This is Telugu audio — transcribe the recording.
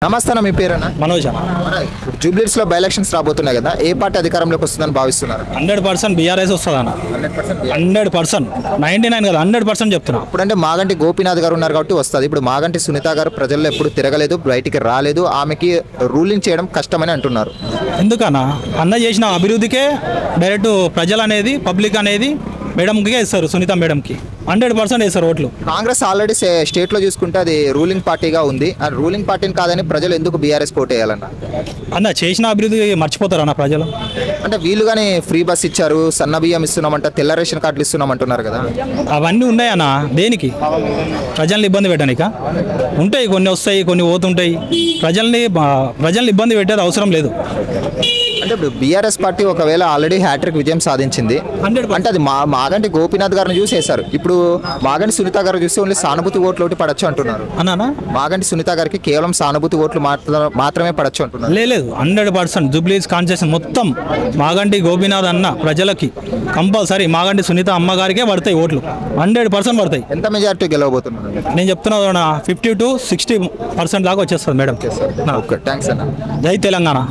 నమస్తే అన్న, మీ పేరేనా? మనోజ్ జూబ్లీస్ లో బై ఎలక్షన్స్ రాబోతున్నాయి కదా, ఏ పార్టీ అధికారంలోకి వస్తుందని భావిస్తున్నారు? 100% బీఆర్ఎస్ వస్తుంది అన్న. 100%, 99 కదా, 100% చెప్తున్నా. ఇప్పుడంటే మాగంటి గోపీనాథ్ గారు ఉన్నారు కాబట్టి వస్తుంది. ఇప్పుడు మాగంటి సునీత గారు ప్రజల్లో ఎప్పుడు తిరగలేదు, బయటికి రాలేదు, ఆమెకి రూలింగ్ చేయడం కష్టమని అంటున్నారు. ఎందుకన్నా అన్న చేసిన అభివృద్ధికే డైరెక్ట్ ప్రజలు అనేది, పబ్లిక్ అనేది మేడంకే ఇస్తారు. సునీత మేడంకి 100% వేస్తారు ఓట్లు. కాంగ్రెస్ ఆల్రెడీ స్టేట్ లో చూసుకుంటే అది రూలింగ్ పార్టీగా ఉంది. ఆ రూలింగ్ పార్టీని కాదని ప్రజలు ఎందుకు బీఆర్ఎస్ కోట్ వేయాలన్న? అన్న చేసిన అభివృద్ధి మర్చిపోతారు అన్న ప్రజలు. అంటే వీళ్ళు కానీ ఫ్రీ బస్ ఇచ్చారు, సన్న బియ్యం ఇస్తున్నామంట, తెల్ల రేషన్ కార్డులు ఇస్తున్నామంటున్నారు కదా. అవన్నీ ఉన్నాయన్న, దేనికి? ప్రజల్ని ఇబ్బంది పెట్టడానిక? ఉంటాయి, కొన్ని వస్తాయి, కొన్ని పోతుంటాయి. ప్రజల్ని ఇబ్బంది పెట్టేది అవసరం లేదు. అంటే ఇప్పుడు బీఆర్ఎస్ పార్టీ ఒకవేళ ఆల్రెడీ హ్యాట్రిక్ విజయం సాధించింది అంటే అది మాగంటి గోపీనాథ్ గారిని చూసేశారు. ఇప్పుడు మాగంటి సునీత గారు చూస్తే ఓన్లీ సానుభూతి ఓట్లు ఒకటి పడచ్చు అంటున్నారు. అన్నా మాగంటి సునీత గారికి కేవలం సానుభూతి ఓట్లు మాత్రమే పడచ్చు అంటున్నారు. లేదు, 100% జూబ్లీస్ కాన్స్టిట్యూషన్ మొత్తం మాగంటి గోపీనాథ్ అన్న ప్రజలకి కంపల్సరీ మాగంటి సునీత అమ్మగారికే పడతాయి ఓట్లు. 100% పడతాయి. ఎంత మెజారిటీ గెలవబోతున్నారు? నేను చెప్తున్నా 50 to 60% దాకా వచ్చేస్తుంది మేడం. ఓకే, థ్యాంక్స్ అన్న. జై తెలంగాణ.